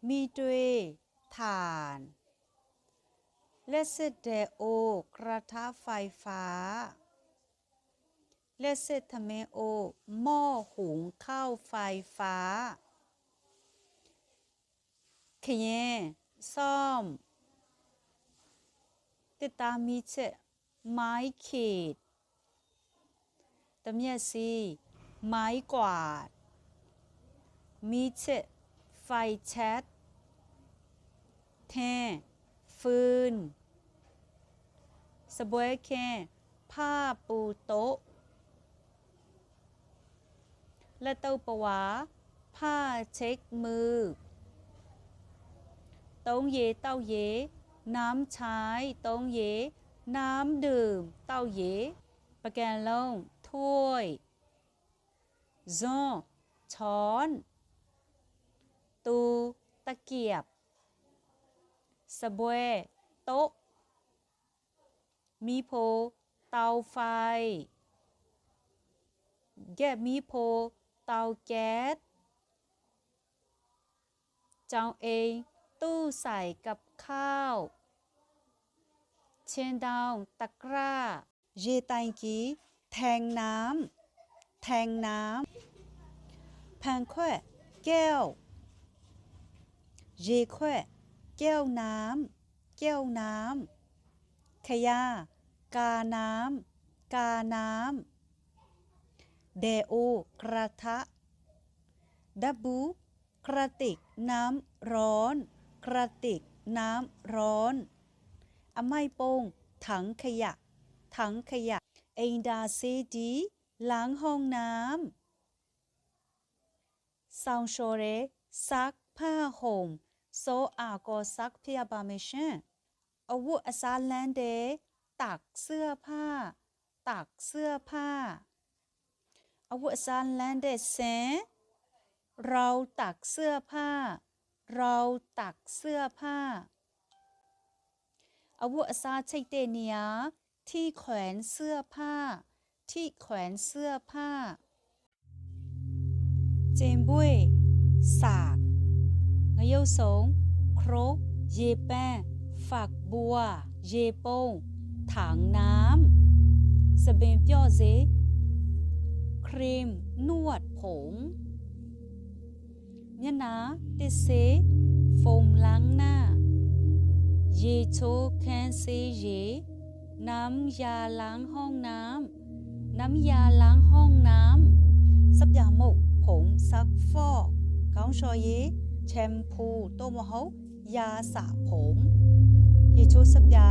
มีด้วยถ่านและเสดโอกระทะไฟฟ้าและเสดทเมโอหม้อหุงข้าวไฟฟ้าขยงซ่อมติดตามมีเชไม้ขีดตะเมียซีไม้กวาดมีเชไฟแช็ดแทฟืนสบวยแค่ผ้าปูโต๊ะและเต้าปวาผ้าเช็คมือต้งเยเต้าเยน้ำใช้ต้งเยน้ำดื่มเต้าเยปะแกนลงถ้วยซ่อช้อนตูตะเกียบสบวยโต๊ะมีโพเตาไฟแกะมีโพเตาแก๊สเจ้าเองตู้ใส่กับข้าวเช่นดาวตะกร้าเยตังกีแทงน้ำแพงแควแก้วเยแควแก้วน้ำขยากาน้ำเดโอกระทะดับบูกระติกน้ำร้อนกระติกน้ำร้อนอไมโปงถังขยะเอ็นดาเซดีล้างห้องน้ำซาวโชเรซักผ้าห่มโซอาก็ซักเพียบาเมชันอาวุธอาซาแลนเดตักเสื้อผ้าอาวุธอาซาแลนเดเซเราตักเสื้อผ้าอาวุธอาซาใช้เตเนียที่แขวนเสื้อผ้าเจมบุยสากงยสงครกเยแป้ฝักบัวเยโป้งถังน้ำสเบนเปียวเซครีมนวดผมยะนาติเซโฟมล้างหน้าเยโชแคนเซเยน้ำยาล้างห้องน้ำสับยาหมกผมซักฟอกก้าวชอเยแชมพูโตมะเฮายาสระผมเยโชสับยา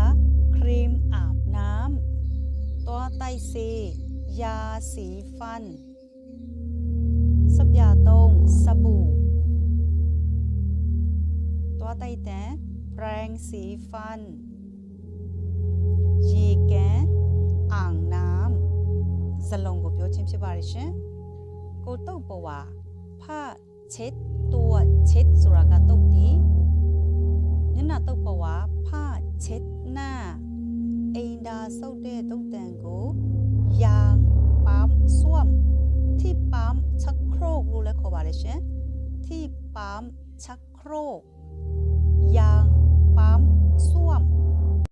ครีมอาบน้ำตัวไตเซยาสีฟันสับยาตรงสบู่ตัวไตแตะแปรงสีฟันยีแกนอ่างน้ำสลงกูပြောချင်းဖြစ်ပါတယ်ရှင်ကိုတုတ်ပေါ်ว่าผ้าเช็ดตัวเช็ดဆိုတာကတုတ်ဒီညနာတုတ်ပေါ်ว่าผ้าเช็ดหน้าအိမ်ဒါဆုပ်တဲ့တုတ်တန်ကိုยางปั๊มส้วมที่ปั๊มชักโครกรู้แล้วขอပါတယ်ရှင်ที่ปั๊มชักโครกยางปั๊มส้วม